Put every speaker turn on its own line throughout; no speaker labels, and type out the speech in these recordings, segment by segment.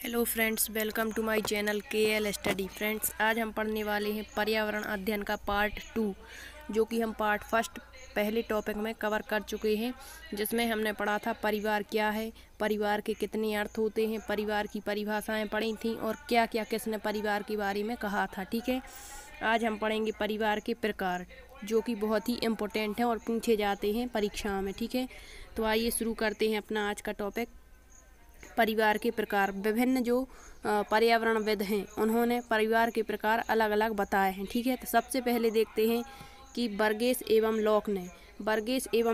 Hello friends, welcome to my channel KL study. Friends, आज हम पढ़ने वाले हैं पर्यावरण अध्ययन का पार्ट 2, जो कि हम पार्ट फर्स्ट पहले टॉपिक में कवर कर चुके हैं, जिसमें हमने पढ़ा था परिवार क्या है, परिवार के कितने अर्थ होते हैं, परिवार की परिभाषाएं पढ़ी थी और क्या क्या किसने परिवार के बारे में कहा था। ठीक है, आज हम पढ़ेंगे परिवार के प्रकार, जो कि बहुत ही इम्पोर्टेंट है और पूछे जाते हैं परीक्षाओं में। ठीक है, तो आइए शुरू करते हैं अपना आज का टॉपिक। परिवार के प्रकार। विभिन्न जो पर्यावरणविद हैं, उन्होंने परिवार के प्रकार अलग अलग बताए हैं। ठीक है, तो सबसे पहले देखते हैं कि बर्गेस एवं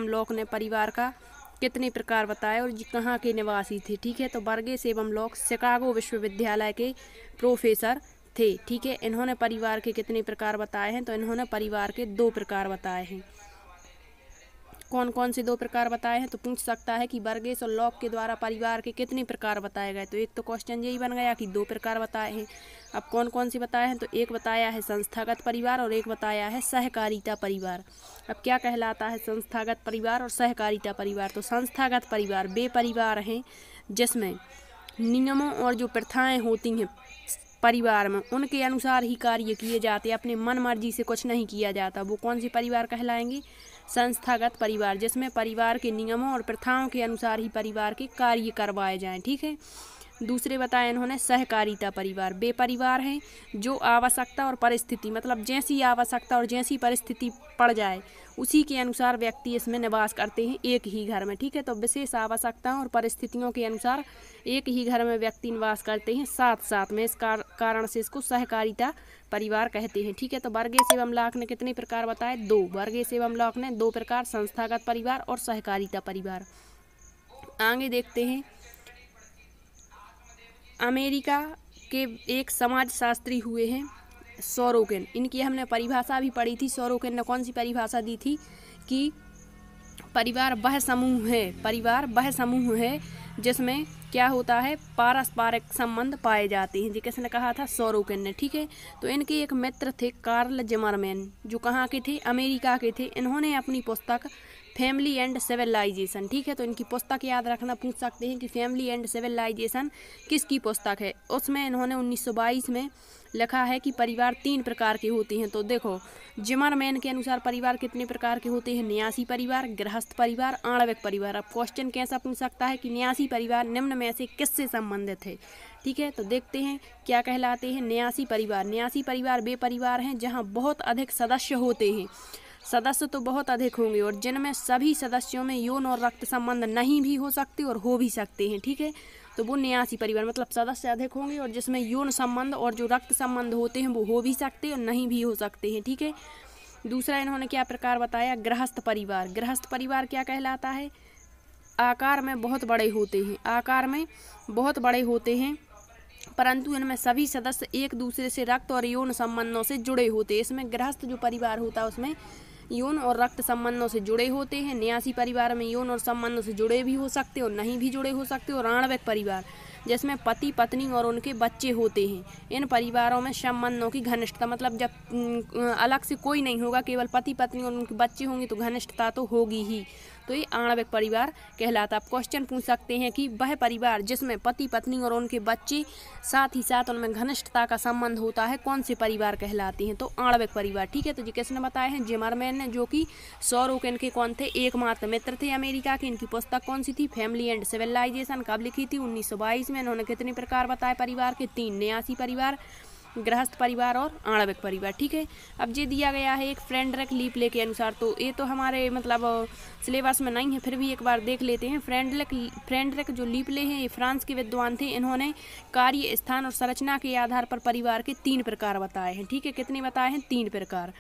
लॉक ने परिवार का कितने प्रकार बताए और कहाँ के निवासी थे। ठीक है, तो बर्गेस एवं लॉक शिकागो विश्वविद्यालय के प्रोफेसर थे। ठीक है, इन्होंने परिवार के कितने प्रकार बताए हैं, तो इन्होंने परिवार के 2 प्रकार बताए हैं। कौन कौन से 2 प्रकार बताए हैं, तो पूछ सकता है कि बर्गेस और लॉक के द्वारा परिवार के कितने प्रकार बताए गए। तो एक तो क्वेश्चन यही बन गया कि 2 प्रकार बताए हैं। अब कौन कौन से बताए हैं, तो एक बताया है संस्थागत परिवार और एक बताया है सहकारिता परिवार। अब क्या कहलाता है संस्थागत परिवार और सहकारिता परिवार? तो संस्थागत परिवार वे परिवार हैं जिसमें नियमों और जो प्रथाएं होती हैं परिवार में, उनके अनुसार ही कार्य किए जाते, अपने मन मर्जी से कुछ नहीं किया जाता। वो कौन से परिवार कहलाएंगे? संस्थागत परिवार, जिसमें परिवार के नियमों और प्रथाओं के अनुसार ही परिवार के कार्य करवाए जाएं। ठीक है, दूसरे बताया इन्होंने सहकारिता परिवार। वे परिवार हैं जो आवश्यकता और परिस्थिति, मतलब जैसी आवश्यकता और जैसी परिस्थिति पड़ जाए उसी के अनुसार व्यक्ति इसमें निवास करते हैं एक ही घर में। ठीक है, तो विशेष आवश्यकताओं और परिस्थितियों के अनुसार एक ही घर में व्यक्ति निवास करते हैं साथ साथ में। इस कारण से इसको सहकारिता परिवार कहते हैं। ठीक है, तो बर्गेस एवं लॉक ने कितने प्रकार बताए? 2। बर्गेस एवं लॉक ने 2 प्रकार, संस्थागत परिवार और सहकारिता परिवार। आगे देखते हैं, अमेरिका के एक समाजशास्त्री हुए हैं सोरोकिन। इनकी हमने परिभाषा भी पढ़ी थी। सोरोकिन ने कौन सी परिभाषा दी थी कि परिवार वह समूह है जिसमें क्या होता है, पारस्परिक संबंध पाए जाते हैं। जी किसने कहा था? सोरोकिन ने। ठीक है, तो इनके एक मित्र थे कार्ल जिमरमैन, जो कहाँ के थे? अमेरिका के थे। इन्होंने अपनी पुस्तक फैमिली एंड सिविलाइजेशन, ठीक है, तो इनकी पुस्तक याद रखना, पूछ सकते हैं कि फैमिली एंड सिविलाइजेशन किसकी पुस्तक है। उसमें इन्होंने 1922 में लिखा है कि परिवार 3 प्रकार के होते हैं। तो देखो, जिमरमैन के अनुसार परिवार कितने प्रकार के होते हैं? न्यासी परिवार, गृहस्थ परिवार, आणविक परिवार। अब क्वेश्चन कैसा पूछ सकता है कि न्यासी परिवार निम्न में से किससे संबंधित है? ठीक है, तो देखते हैं क्या कहलाते हैं न्यासी परिवार। न्यासी परिवार वे परिवार हैं जहाँ बहुत अधिक सदस्य होते हैं। सदस्य तो बहुत अधिक होंगे और जिनमें सभी सदस्यों में यौन और रक्त संबंध नहीं भी हो सकते और हो भी सकते हैं। ठीक है, तो वो न्यासी परिवार, मतलब सदस्य अधिक होंगे और जिसमें यौन संबंध और जो रक्त संबंध होते हैं वो हो भी सकते हैं और नहीं भी हो सकते हैं। ठीक है, दूसरा इन्होंने क्या प्रकार बताया? गृहस्थ परिवार। गृहस्थ परिवार क्या कहलाता है? आकार में बहुत बड़े होते हैं परंतु इनमें सभी सदस्य एक दूसरे से रक्त और यौन संबंधों से जुड़े होते हैं। इसमें गृहस्थ जो परिवार होता है उसमें यौन और रक्त संबंधों से जुड़े होते हैं। न्यासी परिवार में यौन और संबंधों से जुड़े भी हो सकते और नहीं भी जुड़े हो सकते। और आणविक परिवार, जिसमें पति पत्नी और उनके बच्चे होते हैं। इन परिवारों में संबंधों की घनिष्ठता, मतलब जब अलग से कोई नहीं होगा, केवल पति पत्नी और उनके बच्चे होंगे तो घनिष्ठता तो होगी ही, तो ये आणविक परिवार कहलाता। आप क्वेश्चन पूछ सकते हैं कि वह परिवार जिसमें पति पत्नी और उनके बच्चे साथ ही साथ उनमें घनिष्ठता का संबंध होता है, कौन से परिवार कहलाते हैं? तो आणविक परिवार। ठीक है, तो ये किसने बताए हैं? जिमरमैन ने, जो कि सोरोकिन के कौन थे? एकमात्र मित्र थे अमेरिका के। इनकी पुस्तक कौन सी थी? Family and civilization. कब लिखी थी? 1922 में। इन्होंने कितने प्रकार बताए परिवार के? 3। न्यासी परिवार, गृहस्थ परिवार और आणविक परिवार। ठीक है, अब ये दिया गया है एक फ्रेडरिक लीपले के अनुसार। तो ये तो हमारे मतलब सिलेबस में नहीं है, फिर भी एक बार देख लेते हैं। फ्रेडरिक जो लीपले हैं, ये फ्रांस के विद्वान थे। इन्होंने कार्य, स्थान और संरचना के आधार पर परिवार के 3 प्रकार बताए हैं। ठीक है, कितने बताए हैं? 3 प्रकार।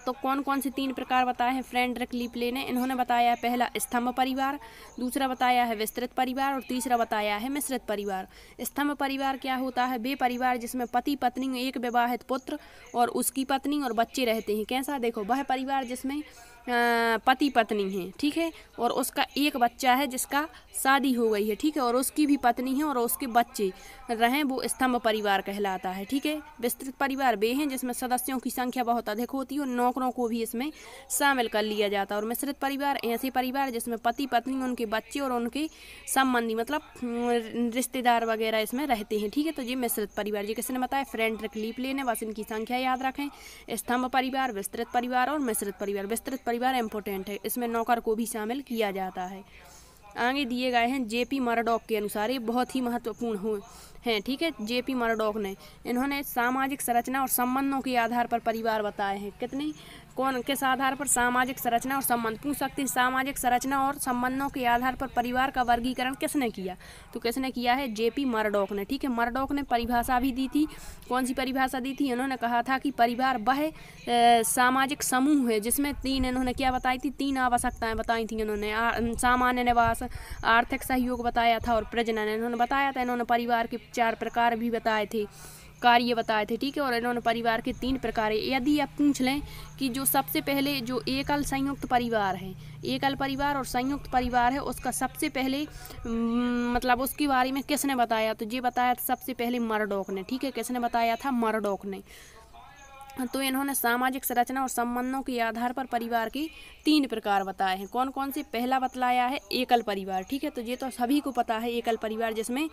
तो कौन कौन से 3 प्रकार बताए हैं फ्रेडरिक लीपले ने? इन्होंने बताया है पहला स्तंभ परिवार, दूसरा बताया है विस्तृत परिवार और तीसरा बताया है मिश्रित परिवार। स्तंभ परिवार क्या होता है? वे परिवार जिसमें पति पत्नी, एक विवाहित पुत्र और उसकी पत्नी और बच्चे रहते हैं। कैसा? देखो, वह परिवार जिसमें पति पत्नी हैं, ठीक है, और उसका एक बच्चा है जिसका शादी हो गई है, ठीक है, और उसकी भी पत्नी है और उसके बच्चे रहें, वो स्तंभ परिवार कहलाता है, ठीक है। विस्तृत परिवार वे हैं जिसमें सदस्यों की संख्या बहुत अधिक होती है और नौकरों को भी इसमें शामिल कर लिया जाता है। और मिश्रित परिवार ऐसे परिवार जिसमें पति पत्नी, उनके बच्चे और उनके संबंधी मतलब रिश्तेदार वगैरह इसमें रहते हैं, ठीक है। तो ये मिश्रित परिवार, ये किसने बताया? फ्रेडरिक लीपले ने। बस इनकी संख्या याद रखें, स्तंभ परिवार, विस्तृत परिवार और मिश्रित परिवार। विस्तृत परिवार इम्पोर्टेंट है, इसमें नौकर को भी शामिल किया जाता है। आगे दिए गए हैं जेपी मर्डॉक के अनुसार, ये बहुत ही महत्वपूर्ण हैं, ठीक है। जेपी मर्डॉक ने, इन्होंने सामाजिक संरचना और संबंधों के आधार पर परिवार बताए हैं। कितने, कौन, किस आधार पर? सामाजिक संरचना और संबंध। पूछ सकते हैं सामाजिक संरचना और संबंधों के आधार पर परिवार का वर्गीकरण किसने किया? तो किसने किया है? जेपी मर्डॉक ने, ठीक है। मर्डॉक ने परिभाषा भी दी थी। कौन सी परिभाषा दी थी? इन्होंने कहा था कि परिवार वह सामाजिक समूह है जिसमें तीन, इन्होंने क्या बताई थी? तीन आवश्यकताएं बताई थी इन्होंने। सामान्य निवास, आर्थिक सहयोग बताया था और प्रजनन इन्होंने बताया था। इन्होंने परिवार के 4 प्रकार भी बताए थे, कार्य बताए थे, ठीक है। और इन्होंने परिवार के 3 प्रकार। यदि आप पूछ लें कि जो सबसे पहले जो एकल संयुक्त परिवार है, एकल परिवार और संयुक्त परिवार है, उसका सबसे पहले मतलब उसके बारे में किसने बताया? तो ये बताया था सबसे पहले मर्डॉक ने, ठीक है। किसने बताया था? मर्डॉक ने। तो इन्होंने सामाजिक संरचना और संबंधों के आधार पर परिवार के 3 प्रकार बताए हैं। कौन कौन से? पहला बतलाया है एकल परिवार, ठीक है। तो ये तो सभी को पता है, एकल परिवार जिसमें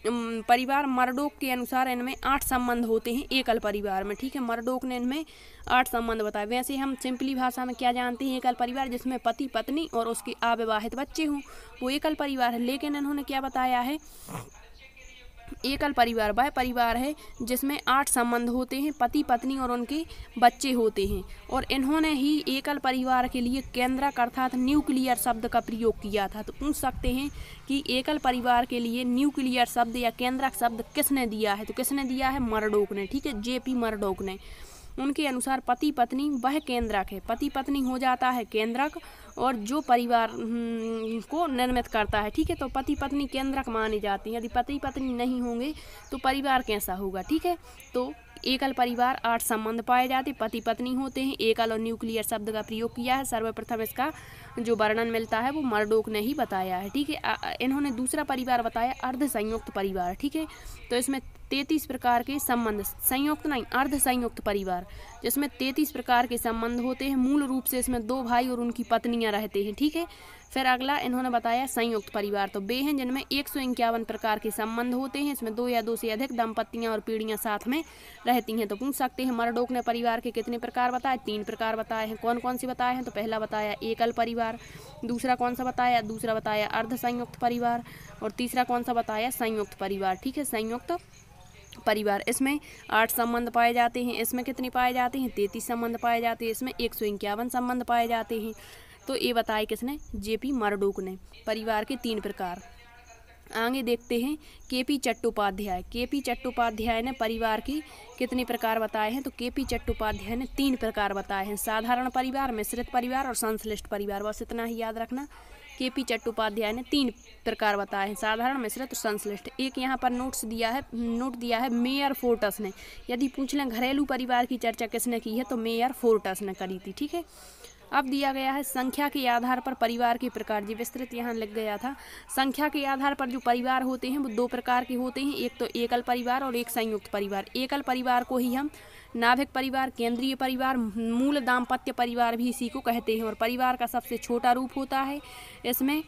परिवार। मर्डॉक के अनुसार इनमें 8 संबंध होते हैं एकल परिवार में, ठीक है। मर्डॉक ने इनमें 8 संबंध बताए। वैसे हम सिंपली भाषा में क्या जानते हैं? एकल परिवार जिसमें पति पत्नी और उसके अविवाहित बच्चे हों, वो एकल परिवार है। लेकिन इन्होंने क्या बताया है? एकल परिवार वह परिवार है जिसमें 8 संबंध होते हैं, पति पत्नी और उनके बच्चे होते हैं। और इन्होंने ही एकल परिवार के लिए केंद्रक अर्थात न्यूक्लियर शब्द का प्रयोग किया था। तो पूछ सकते हैं कि एकल परिवार के लिए न्यूक्लियर शब्द या केंद्रक शब्द किसने दिया है? तो किसने दिया है? मर्डॉक ने, ठीक है, जेपी मर्डॉक ने। उनके अनुसार पति पत्नी वह केंद्रक है, पति पत्नी हो जाता है केंद्रक और जो परिवार को निर्मित करता है, ठीक है। तो पति पत्नी केंद्रक माने जाते हैं। यदि पति पत्नी नहीं होंगे तो परिवार कैसा होगा, ठीक है। तो एकल परिवार 8 संबंध पाए जाते, पति पत्नी होते हैं। एकल और न्यूक्लियर शब्द का प्रयोग किया है। सर्वप्रथम इसका जो वर्णन मिलता है वो मर्डॉक ने ही बताया है, ठीक है। इन्होंने दूसरा परिवार बताया अर्ध संयुक्त परिवार, ठीक है। तो इसमें 33 प्रकार के संबंध, संयुक्त नहीं अर्ध संयुक्त परिवार, जिसमें 33 प्रकार के संबंध होते हैं। मूल रूप से इसमें 2 भाई और उनकी पत्नियां रहते हैं, ठीक है। फिर अगला इन्होंने बताया संयुक्त परिवार, तो वे हैं जिनमें 151 प्रकार के संबंध होते हैं। इसमें 2 या 2 से अधिक दंपतियां और पीढ़ियां साथ में रहती हैं। तो पूछ सकते हैं मर्डॉक ने परिवार के कितने प्रकार बताए? 3 प्रकार बताए हैं। कौन कौन से बताए हैं? तो पहला बताया एकल परिवार, दूसरा कौन सा बताया? दूसरा बताया अर्ध संयुक्त परिवार और तीसरा कौन सा बताया? संयुक्त परिवार, ठीक है, संयुक्त परिवार। इसमें 8 संबंध पाए जाते हैं। इसमें कितने पाए जाते हैं? 33 संबंध पाए जाते हैं। इसमें 151 संबंध पाए जाते हैं। तो ये बताए किसने? जेपी मर्डॉक ने, परिवार के 3 प्रकार। आगे देखते हैं केपी चट्टोपाध्याय। केपी चट्टोपाध्याय ने परिवार के कितने प्रकार बताए हैं? तो केपी चट्टोपाध्याय ने 3 प्रकार बताए हैं, साधारण परिवार, मिश्रित परिवार और संश्लिष्ट परिवार। बस इतना ही याद रखना। केपी चट्टोपाध्याय ने 3 प्रकार बताए हैं, साधारण, मिश्रित और संश्लिष्ट। एक यहाँ पर नोट दिया है मेयर फोर्टस ने। यदि पूछ लें घरेलू परिवार की चर्चा किसने की है? तो मेयर फोर्टस ने करी थी, ठीक है। अब दिया गया है संख्या के आधार पर परिवार के प्रकार। जी विस्तृत यहाँ लिख गया था। संख्या के आधार पर जो परिवार होते हैं वो 2 प्रकार के होते हैं, एक तो एकल परिवार और एक संयुक्त परिवार। एकल परिवार को ही हम नाभिक परिवार, केंद्रीय परिवार, मूल दाम्पत्य परिवार भी इसी को कहते हैं। और परिवार का सबसे छोटा रूप होता है, इसमें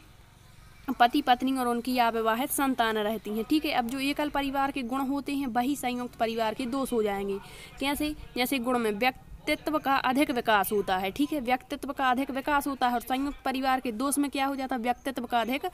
पति पत्नी और उनकी अविवाहित संतान रहती हैं, ठीक है। अब जो एकल परिवार के गुण होते हैं वही संयुक्त परिवार के दोष हो जाएंगे। कैसे? जैसे गुण में व्यक्तित्व का अधिक विकास होता है, ठीक है, व्यक्तित्व का अधिक विकास होता है। और संयुक्त परिवार के दोष में क्या हो जाता है? व्यक्तित्व का अधिक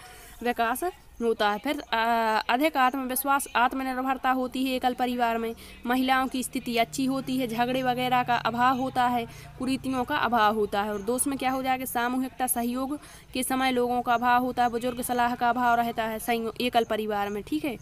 विकास होता है। फिर अधिक आत्मविश्वास, आत्मनिर्भरता होती है एकल परिवार में। महिलाओं की स्थिति अच्छी होती है, झगड़े वगैरह का अभाव होता है, कुरीतियों का अभाव होता है। और दोष में क्या हो जाएगा? सामूहिकता, सहयोग के समय लोगों का अभाव होता है, बुजुर्ग सलाह का अभाव रहता है एकल परिवार में, ठीक है।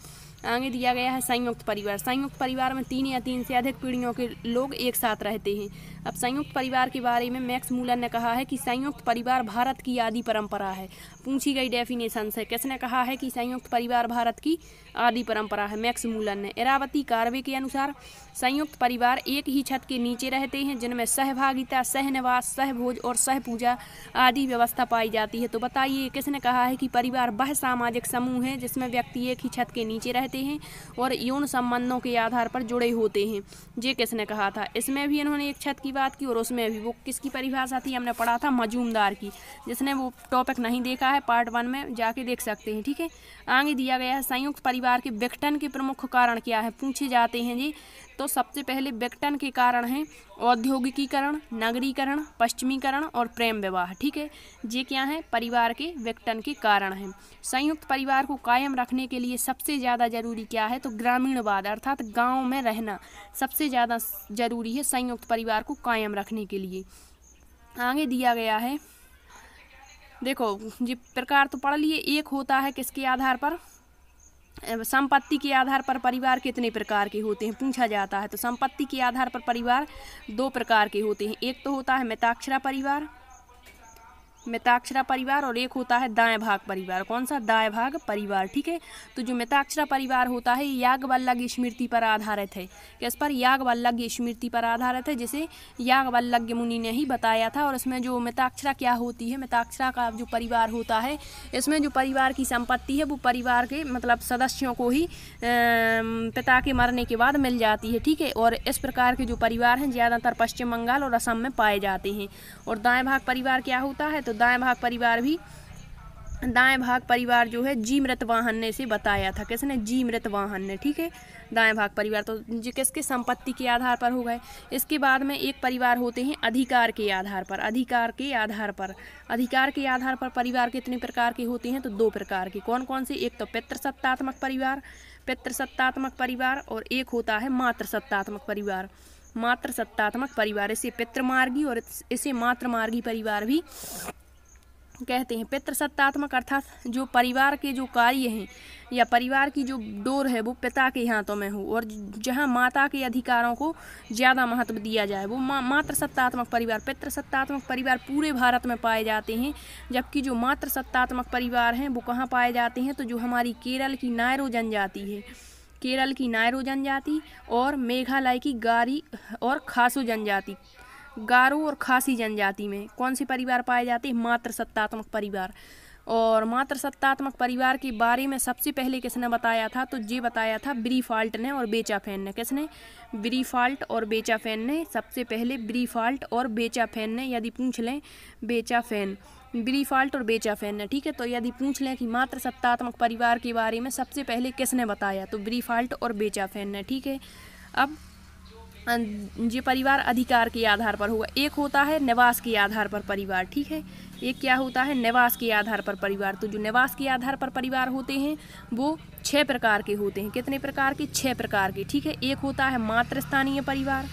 आगे दिया गया है संयुक्त परिवार। संयुक्त परिवार में 3 या 3 से अधिक पीढ़ियों के लोग एक साथ रहते हैं। अब संयुक्त परिवार के बारे में मैक्स मूलर ने कहा है कि संयुक्त परिवार भारत की आदि परंपरा है। पूछी गई डेफिनेशन से किसने कहा है कि कि संयुक्त परिवार भारत की आदि परंपरा है। मैक्स मूलन ने। इरावती कार्वे के अनुसार संयुक्त परिवार एक ही छत के नीचे रहते हैं जिनमें सहभागिता, सहनिवास, सहभोज और सहपूजा आदि व्यवस्था पाई जाती है। तो बताइए किसने कहा है कि परिवार वह सामाजिक समूह है जिसमें व्यक्ति एक ही छत के नीचे रहते हैं और यौन संबंधों के आधार पर जुड़े होते हैं। ये किसने कहा था? इसमें भी इन्होंने एक छत की बात की और उसमें भी। वो किसकी परिभाषा थी? हमने पढ़ा था मजूमदार की। जिसने वो टॉपिक नहीं देखा है पार्ट 1 में जाके देख सकते हैं। ठीक है, आगे दिया गया है संयुक्त परिवार के विघटन के प्रमुख कारण क्या है, पूछे जाते हैं जी। तो सबसे पहले विघटन के कारण हैं औद्योगिकीकरण, नगरीकरण, पश्चिमीकरण और प्रेम विवाह। ठीक है, ये क्या है? परिवार के विघटन के कारण हैं। संयुक्त परिवार को कायम रखने के लिए सबसे ज़्यादा जरूरी क्या है? तो ग्रामीणवाद अर्थात गाँव में रहना सबसे ज़्यादा जरूरी है संयुक्त परिवार को कायम रखने के लिए। आगे दिया गया है, देखो ये प्रकार तो पढ़ लिए। एक होता है किसके आधार पर? संपत्ति के आधार पर परिवार कितने प्रकार के होते हैं, पूछा जाता है। तो संपत्ति के आधार पर परिवार 2 प्रकार के होते हैं। एक तो होता है मिताक्षरा परिवार, मिताक्षरा परिवार, और एक होता है दाएं भाग परिवार। कौन सा? दाएं भाग परिवार। ठीक है, तो जो मिताक्षरा परिवार होता है याज्ञवल्क्य स्मृति पर आधारित है। किस पर? याज्ञवल्क्य स्मृति पर आधारित है, जिसे याज्ञवल्क्य मुनि ने ही बताया था। और इसमें जो मिताक्षरा क्या होती है, मिताक्षरा का जो परिवार होता है, इसमें जो परिवार की संपत्ति है वो परिवार के मतलब सदस्यों को ही पिता के मरने के बाद मिल जाती है। ठीक है, और इस प्रकार के जो परिवार हैं ज़्यादातर पश्चिम बंगाल और असम में पाए जाते हैं। और दाएं भाग परिवार क्या होता है? तो दाएं भाग परिवार जो है जी मृतवाहन ने इसे बताया था। किसने? जी मृतवाहन ने। ठीक है, दाएं भाग परिवार तो जो किसके? संपत्ति के आधार पर हो गए। इसके बाद में एक परिवार होते हैं अधिकार के आधार पर। अधिकार के आधार पर परिवार कितने प्रकार के होते हैं? तो 2 प्रकार के। कौन कौन से? एक तो पितृसत्तात्मक परिवार और एक होता है मातृसत्तात्मक परिवार। इसे पितृमार्गी और इसे मातृमार्गी परिवार भी कहते हैं। पितृसत्तात्मक अर्थात जो परिवार के जो कार्य हैं या परिवार की जो डोर है वो पिता के हाथों में हो और जहां माता के अधिकारों को ज़्यादा महत्व दिया जाए, वो मातृसत्तात्मक परिवार। पितृसत्तात्मक परिवार पूरे भारत में पाए जाते हैं, जबकि जो मातृसत्तात्मक परिवार हैं वो कहाँ पाए जाते हैं? तो जो हमारी केरल की नायरो जनजाति और मेघालय की गारी और खासो जनजाति, गारो और खासी जनजाति में कौन से परिवार पाए जाते हैं? मातृसत्तात्मक परिवार। और मातृसत्तात्मक परिवार के बारे में सबसे पहले किसने बताया था? तो ये बताया था ब्रीफाल्ट ने और बेचाफेन ने। किसने? ब्रीफाल्ट और बेचाफेन ने। सबसे पहले ब्रीफाल्ट और बेचाफेन ने, यदि पूछ लें ब्रीफाल्ट और बेचाफेन ने। ठीक है, तो यदि पूछ लें कि मातृसत्तात्मक परिवार के बारे में सबसे पहले किसने बताया? तो ब्रीफाल्ट और बेचाफेन ने। ठीक है, अब ये परिवार अधिकार के आधार पर होगा। एक होता है निवास के आधार पर परिवार। ठीक है, एक क्या होता है? निवास के आधार पर परिवार। तो जो निवास के आधार पर परिवार होते हैं वो 6 प्रकार के होते हैं। कितने प्रकार के? 6 प्रकार के। ठीक है, एक होता है मातृस्थानीय परिवार,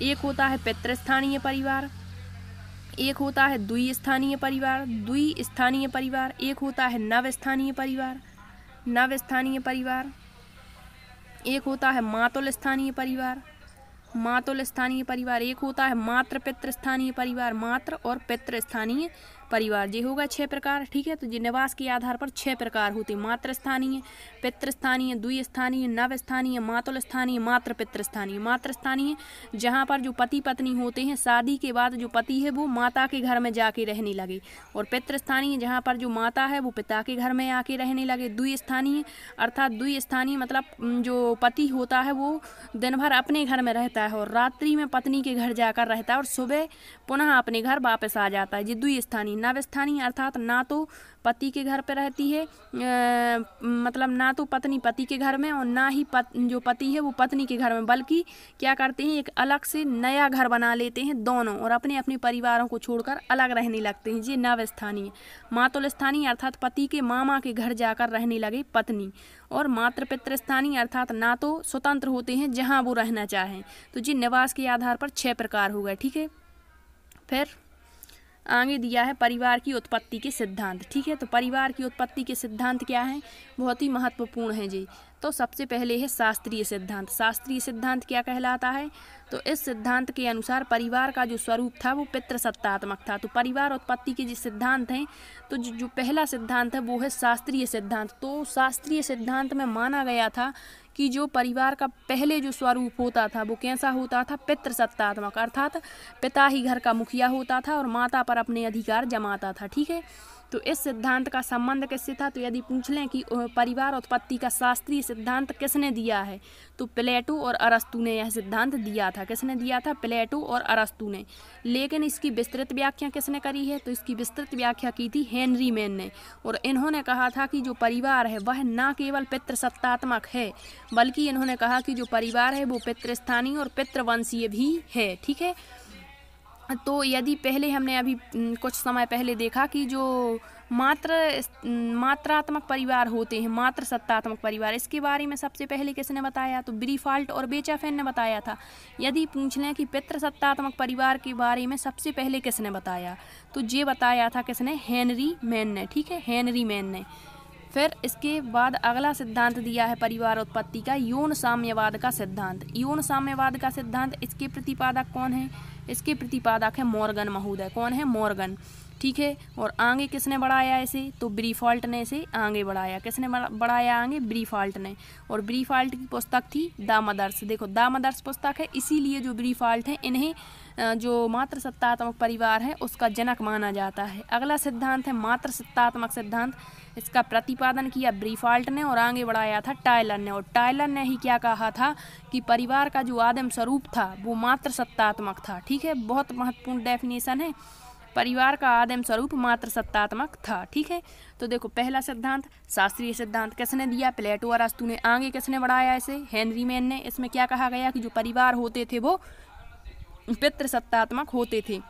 एक होता है पितृस्थानीय परिवार, एक होता है द्विस्थानीय परिवार, एक होता है नवस्थानीय परिवार, एक होता है मातुल स्थानीय परिवार, एक होता है मातृ पितृस्थानीय परिवार, मातृ और पितृस्थानीय परिवार। ये होगा 6 प्रकार। ठीक है, तो ये निवास के आधार पर 6 प्रकार होते हैं। मातृस्थानीय, पितृस्थानीय, द्विस्थानीय, नवस्थानीय, मातुल स्थानीय, मातृ पितृस्थानीय। मातृस्थानीय जहाँ पर जो पति पत्नी होते हैं, शादी के बाद जो पति है वो माता के घर में जाके रहने लगे। और पितृस्थानीय जहाँ पर जो माता है वो पिता के घर में आके रहने लगे। द्विस्थानीय मतलब जो पति होता है वो दिन भर अपने घर में रहता है और रात्रि में पत्नी के घर जाकर रहता है और सुबह पुनः अपने घर वापस आ जाता है। ये द्विस्थानीय। नवस्थानीय अर्थात ना तो पति के घर पे रहती है, मतलब ना तो पत्नी पति के घर में और ना ही जो पति है वो पत्नी के घर में, बल्कि क्या करते हैं? एक अलग से नया घर बना लेते हैं दोनों और अपने अपने परिवारों को छोड़कर अलग रहने लगते हैं। ये नवस्थानीय। मातुल स्थानीय अर्थात पति के मामा के घर जाकर रहने लगे पत्नी। और मातृ पितृस्थानीय अर्थात ना तो स्वतंत्र होते हैं जहाँ वो रहना चाहें। तो जी निवास के आधार पर 6 प्रकार हो गए। ठीक है, फिर आगे दिया है परिवार की उत्पत्ति के सिद्धांत। ठीक है, तो परिवार की उत्पत्ति के सिद्धांत क्या हैं, बहुत ही महत्वपूर्ण हैं जी। तो सबसे पहले है शास्त्रीय सिद्धांत। शास्त्रीय सिद्धांत क्या कहलाता है, तो इस सिद्धांत के अनुसार परिवार का जो स्वरूप था वो पितृसत्तात्मक था। तो परिवार उत्पत्ति के जो सिद्धांत हैं, तो जो पहला सिद्धांत है वो है शास्त्रीय सिद्धांत। तो शास्त्रीय सिद्धांत में माना गया था कि जो परिवार का पहले जो स्वरूप होता था वो कैसा होता था, पितृसत्तात्मक, अर्थात पिता ही घर का मुखिया होता था और माता पर अपने अधिकार जमाता था। ठीक है, तो इस सिद्धांत का संबंध किससे था, तो यदि पूछ लें कि परिवार उत्पत्ति का शास्त्रीय सिद्धांत किसने दिया है, तो प्लेटो और अरस्तु ने यह सिद्धांत दिया था। किसने दिया था, प्लेटो और अरस्तु ने। लेकिन इसकी विस्तृत व्याख्या किसने करी है, तो इसकी विस्तृत व्याख्या की थी हेनरी मैन ने। और इन्होंने कहा था कि जो परिवार है वह न केवल पितृसत्तात्मक है, बल्कि इन्होंने कहा कि जो परिवार है वो पितृस्थानीय और पितृवंशीय भी है। ठीक है, तो यदि पहले हमने अभी कुछ समय पहले देखा कि जो मात्रात्मक परिवार होते हैं, मात्र सत्तात्मक परिवार, इसके बारे में सबसे पहले किसने बताया, तो ब्रीफाल्ट और बेचाफेन ने बताया था। यदि पूछ लें कि पितृसत्तात्मक परिवार के बारे में सबसे पहले किसने बताया, तो ये बताया था किसने, हेनरी मैन ने। ठीक है, हेनरी मैन ने। फिर इसके बाद अगला सिद्धांत दिया है परिवार उत्पत्ति का, यौन साम्यवाद का सिद्धांत। यौन साम्यवाद का सिद्धांत, इसके प्रतिपादक कौन है, इसके प्रतिपादक है मॉर्गन महोदय। कौन है, मॉर्गन। ठीक है, और आगे किसने बढ़ाया इसे, तो ब्रीफाल्ट ने इसे आगे बढ़ाया। किसने बढ़ाया आगे, ब्रीफाल्ट ने। और ब्रीफाल्ट की पुस्तक थी द मदर्स। देखो द मदर्स पुस्तक है, इसीलिए जो ब्रीफाल्ट है इन्हें जो मात्र सत्तात्मक परिवार है उसका जनक माना जाता है। अगला सिद्धांत है मात्र सत्तात्मक सिद्धांत। इसका प्रतिपादन किया ब्रीफाल्ट ने और आगे बढ़ाया था टायलर ने। और टायलर ने ही क्या कहा था कि परिवार का जो आदिम स्वरूप था वो मात्र सत्तात्मक था। ठीक है, बहुत महत्वपूर्ण डेफिनेशन है, परिवार का आदिम स्वरूप मात्र सत्तात्मक था। ठीक है, तो देखो पहला सिद्धांत शास्त्रीय सिद्धांत किसने दिया, प्लेटो और अरस्तु ने। आगे किसने बढ़ाया इसे, हेनरी मैन ने। इसमें क्या कहा गया कि जो परिवार होते थे वो पितृसत्तात्मक होते थे।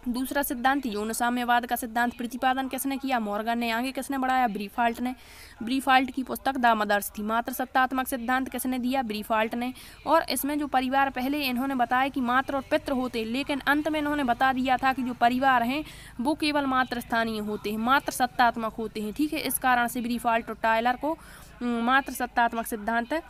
दूसरा सिद्धांत यौन साम्यवाद का सिद्धांत प्रतिपादन किसने किया, मॉर्गन ने। आगे किसने बढ़ाया, ब्रीफाल्ट ने। ब्रीफाल्ट की पुस्तक द मदर्स थी। मात्र सत्तात्मक सिद्धांत किसने दिया, ब्रीफाल्ट ने। और इसमें जो परिवार, पहले इन्होंने बताया कि मात्र और पितृ होते, लेकिन अंत में इन्होंने बता दिया था कि जो परिवार हैं वो केवल मात्र स्थानीय होते हैं, मात्र सत्तात्मक होते हैं। ठीक है, इस कारण से ब्रीफाल्ट और टायलर को मात्र सत्तात्मक सिद्धांत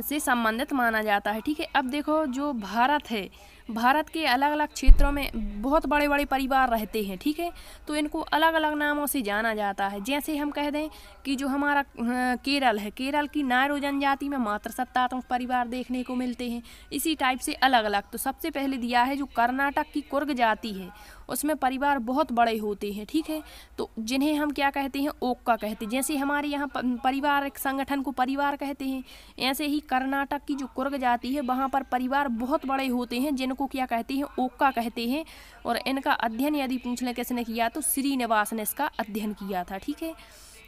से संबंधित माना जाता है। ठीक है, अब देखो जो भारत है, भारत के अलग अलग क्षेत्रों में बहुत बड़े बड़े परिवार रहते हैं। ठीक है, तो इनको अलग अलग नामों से जाना जाता है। जैसे हम कह दें कि जो हमारा केरल है, केरल की नायरो जनजाति में मात्र सत्तात्मक परिवार देखने को मिलते हैं। इसी टाइप से अलग अलग। तो सबसे पहले दिया है जो कर्नाटक की कुर्ग जाति है, उसमें परिवार बहुत बड़े होते हैं। ठीक है, तो जिन्हें हम क्या कहते हैं, ओक्का कहते हैं। जैसे हमारे यहाँ पारिवारिक संगठन को परिवार कहते हैं, ऐसे ही कर्नाटक की जो कुर्ग जाति है वहाँ पर परिवार बहुत बड़े होते हैं, जिनको क्या कहते हैं, ओक्का कहते हैं। और इनका अध्ययन यदि पूछ लें किसने किया, तो श्रीनिवास ने इसका अध्ययन किया था। ठीक है,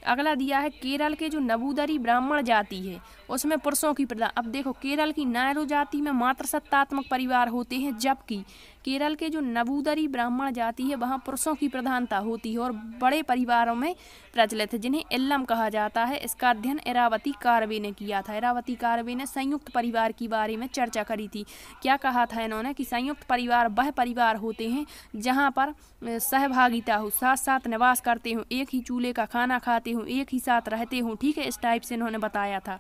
अगला दिया है केरल के जो नबूदरी ब्राह्मण जाति है उसमें पुरुषों की प्रधान। अब देखो केरल की नायरो जाति में मात्र सत्तात्मक परिवार होते हैं, जबकि केरल के जो नबूदरी ब्राह्मण जाति है वहाँ पुरुषों की प्रधानता होती है और बड़े परिवारों में प्रचलित है, जिन्हें इल्लम कहा जाता है। इसका अध्ययन इरावती कारवे ने किया था। इरावती कारवे ने संयुक्त परिवार के बारे में चर्चा करी थी। क्या कहा था इन्होंने कि संयुक्त परिवार वह परिवार होते हैं जहाँ पर सहभागिता हो, साथ साथ निवास करते हो, एक ही चूल्हे का खाना खाते हो, एक ही साथ रहते हो। ठीक है, इस टाइप से इन्होंने बताया था।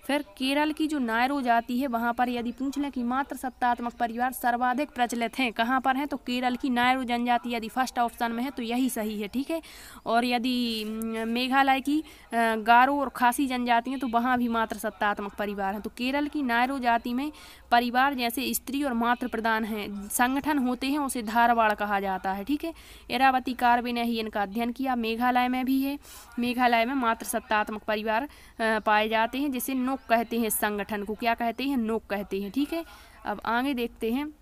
फिर केरल की जो नायरो जाति है वहाँ पर यदि पूछ लें कि मात्र सत्तात्मक परिवार सर्वाधिक प्रचलित हैं, कहाँ पर हैं, तो केरल की नायरो जनजाति यदि फर्स्ट ऑप्शन में है तो यही सही है। ठीक है, और यदि मेघालय की गारो और खासी जनजाति हैं तो वहाँ भी मात्र सत्तात्मक परिवार हैं। तो केरल की नायरो जाति में परिवार जैसे स्त्री और मातृ प्रधान हैं संगठन होते हैं, उसे धारवाड़ कहा जाता है। ठीक है, इरावती कारवे ने ही इनका अध्ययन किया। मेघालय में भी है, मेघालय में मात्र सत्तात्मक परिवार पाए जाते हैं, जिसे नोक कहते हैं। इस संगठन को क्या कहते हैं, नोक कहते हैं। ठीक है, अब आगे देखते हैं।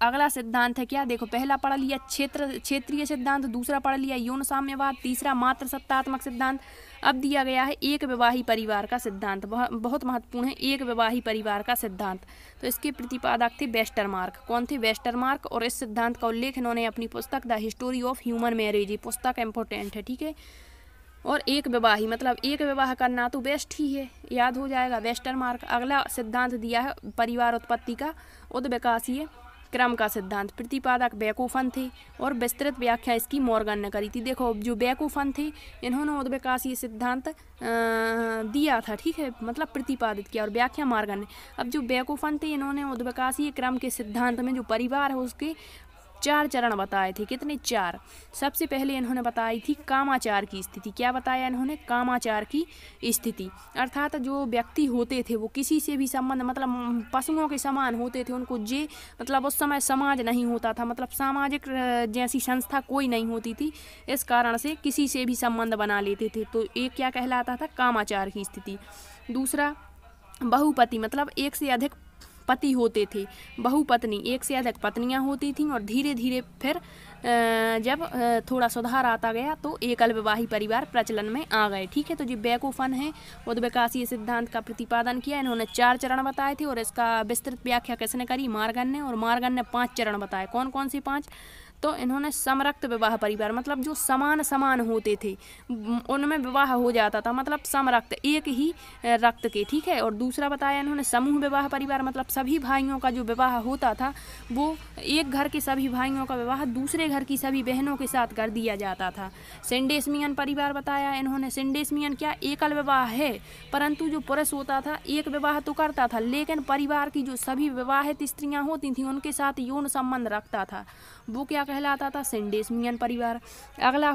अगला सिद्धांत है क्या, देखो पहला पढ़ लिया क्षेत्रीय सिद्धांत, दूसरा पढ़ लिया यौन साम्यवाद, तीसरा मात्र सत्तात्मक सिद्धांत। अब दिया गया है एक विवाही परिवार का सिद्धांत, बहुत महत्वपूर्ण है एक विवाही परिवार का सिद्धांत। तो इसके प्रतिपादक थे वेस्टरमार्क। कौन थे, वेस्टरमार्क। और इस सिद्धांत का उल्लेख इन्होंने अपनी पुस्तक the history of human marriage, ये पुस्तक इम्पोर्टेंट है। ठीक है, और एक विवाही मतलब एक विवाह करना तो बेस्ट ही है, याद हो जाएगा वेस्टरमार्क। अगला सिद्धांत दिया है परिवार उत्पत्ति का उद्विकासीय क्रम का सिद्धांत। प्रतिपादक बेकोफन थे और विस्तृत व्याख्या इसकी मॉर्गन ने करी थी। देखो जो बेकोफन थे इन्होंने उद्विकासीय सिद्धांत दिया था, ठीक है, मतलब प्रतिपादित किया, और व्याख्या मॉर्गन ने। अब जो बेकोफन थे इन्होंने उद्विकासीय क्रम के सिद्धांत में जो परिवार है उसके 4 चरण बताए थे। कितने? 4। सबसे पहले इन्होंने बताई थी कामाचार की स्थिति। क्या बताया इन्होंने? कामाचार की स्थिति, अर्थात जो व्यक्ति होते थे वो किसी से भी संबंध, मतलब पशुओं के समान होते थे, उनको जे मतलब उस समय समाज नहीं होता था, मतलब सामाजिक जैसी संस्था कोई नहीं होती थी, इस कारण से किसी से भी संबंध बना लेते थे। तो एक क्या कहलाता था? कामाचार की स्थिति। दूसरा बहुपति, मतलब एक से अधिक पति होते थे। बहुपत्नी, एक से अधिक पत्नियां होती थीं, और धीरे धीरे फिर जब थोड़ा सुधार आता गया तो एकल विवाही परिवार प्रचलन में आ गए, ठीक है। तो जो बेकोफन है उद्विकासीय सिद्धांत का प्रतिपादन किया, इन्होंने 4 चरण बताए थे, और इसका विस्तृत व्याख्या किसने करी? मॉर्गन ने। और मॉर्गन ने 5 चरण बताए। कौन कौन से 5? तो इन्होंने समरक्त विवाह परिवार, मतलब जो समान समान होते थे उनमें विवाह हो जाता था, मतलब समरक्त, एक ही रक्त के, ठीक है। और दूसरा बताया इन्होंने समूह विवाह परिवार, मतलब सभी भाइयों का जो विवाह होता था वो एक घर के सभी भाइयों का विवाह दूसरे घर की सभी बहनों के साथ कर दिया जाता था। सिंडेस्मियन परिवार बताया इन्होंने। सिंडेस्मियन क्या? एकल विवाह है, परंतु जो पुरुष होता था एक विवाह तो करता था, लेकिन परिवार की जो सभी विवाहित स्त्रियां होती थीं उनके साथ यौन संबंध रखता था, वो क्या कहलाता था? सिंडेस्मियन परिवार। अगला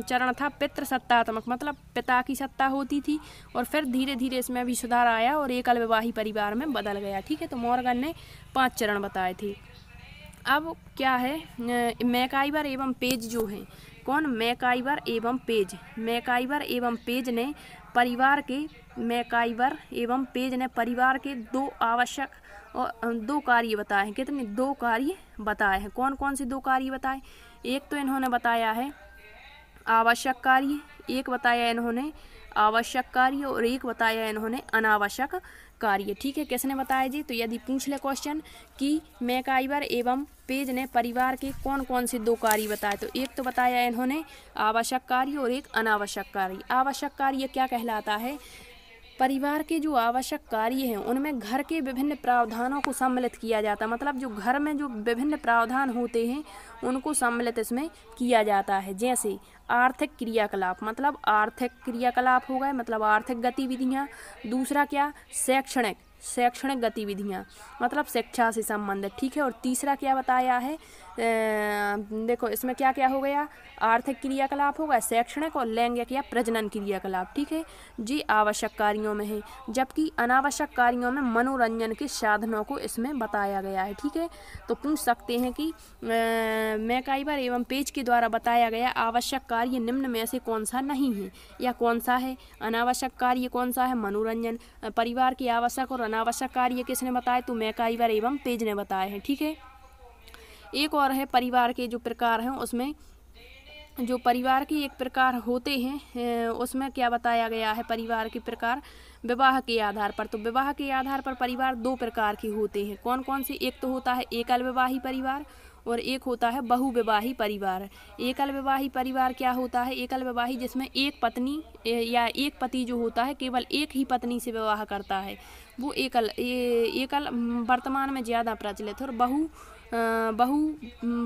चरण था पितृसत्तात्मक, मतलब पिता की सत्ता होती थी, और फिर धीरे धीरे इसमें भी सुधार आया और एकल विवाही परिवार में बदल गया, ठीक है। तो मॉर्गन ने 5 चरण बताए थे। अब क्या है? मैकाइवर एवं पेज जो है, कौन? मैकाइवर एवं पेज। मैकाइवर एवं पेज ने परिवार के मैकाइवर एवं पेज ने परिवार के 2 आवश्यक और 2 कार्य बताए हैं। कितने? 2 कार्य बताए हैं। कौन कौन से 2 कार्य बताए? एक तो इन्होंने बताया है आवश्यक कार्य, एक बताया इन्होंने आवश्यक कार्य, और एक बताया इन्होंने अनावश्यक कार्य, ठीक है। किसने बताया जी? तो यदि पूछ ले क्वेश्चन कि मैकाइवर एवं पेज ने परिवार के कौन कौन से 2 कार्य बताए, तो एक तो बताया इन्होंने आवश्यक कार्य और एक अनावश्यक कार्य। आवश्यक कार्य क्या कहलाता है? परिवार के जो आवश्यक कार्य हैं उनमें घर के विभिन्न प्रावधानों को सम्मिलित किया जाता है, मतलब जो घर में जो विभिन्न प्रावधान होते हैं उनको सम्मिलित इसमें किया जाता है। जैसे आर्थिक क्रियाकलाप, मतलब आर्थिक क्रियाकलाप हो गए, मतलब आर्थिक गतिविधियाँ। दूसरा क्या? शैक्षणिक गतिविधियाँ, मतलब शिक्षा से संबंधित, ठीक है। और तीसरा क्या बताया है? देखो इसमें क्या क्या हो गया? आर्थिक क्रियाकलाप होगा, शैक्षणिक और लैंगिक या प्रजनन क्रियाकलाप, ठीक है, जी आवश्यक कार्यों में है। जबकि अनावश्यक कार्यों में मनोरंजन के साधनों को इसमें बताया गया है, ठीक है। तो पूछ सकते हैं कि मैकाइवर एवं पेज के द्वारा बताया गया आवश्यक कार्य निम्न में से कौन सा नहीं है, या कौन सा है? अनावश्यक कार्य कौन सा है? मनोरंजन। परिवार की आवश्यक और अनावश्यक कार्य किसने बताए? तो मैकाइवर एवं पेज ने बताए हैं, ठीक है। एक और है परिवार के जो प्रकार हैं, उसमें जो परिवार के एक प्रकार होते हैं उसमें क्या बताया गया है? परिवार के प्रकार विवाह के आधार पर। तो विवाह के आधार पर परिवार 2 प्रकार के होते हैं। कौन कौन से? एक तो होता है एकल विवाही परिवार, और एक होता है बहुविवाही परिवार। एकल विवाही परिवार क्या होता है? एकल विवाही जिसमें एक पत्नी या एक पति जो होता है केवल एक ही पत्नी से विवाह करता है, वो एकल वर्तमान में ज़्यादा प्रचलित है। और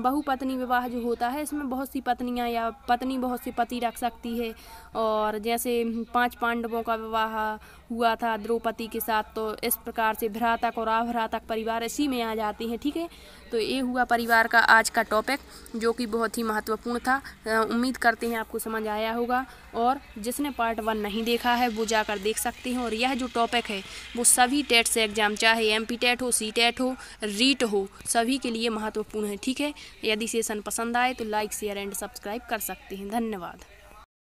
बहुपत्नी विवाह जो होता है इसमें बहुत सी पत्नियां या पत्नी बहुत से पति रख सकती है। और जैसे 5 पांडवों का विवाह हुआ था द्रौपदी के साथ, तो इस प्रकार से भ्रातक और अभ्रातक परिवार इसी में आ जाते हैं, ठीक है। तो ये हुआ परिवार का आज का टॉपिक, जो कि बहुत ही महत्वपूर्ण था। उम्मीद करते हैं आपको समझ आया होगा, और जिसने पार्ट 1 नहीं देखा है वो जाकर देख सकते हैं। और यह जो टॉपिक है वो सभी टेट से एग्जाम, चाहे MP टेट हो, C टेट हो, रीट हो, सभी के लिए महत्वपूर्ण है, ठीक है। यदि सेशन पसंद आए तो लाइक, शेयर एंड सब्सक्राइब कर सकते हैं। धन्यवाद।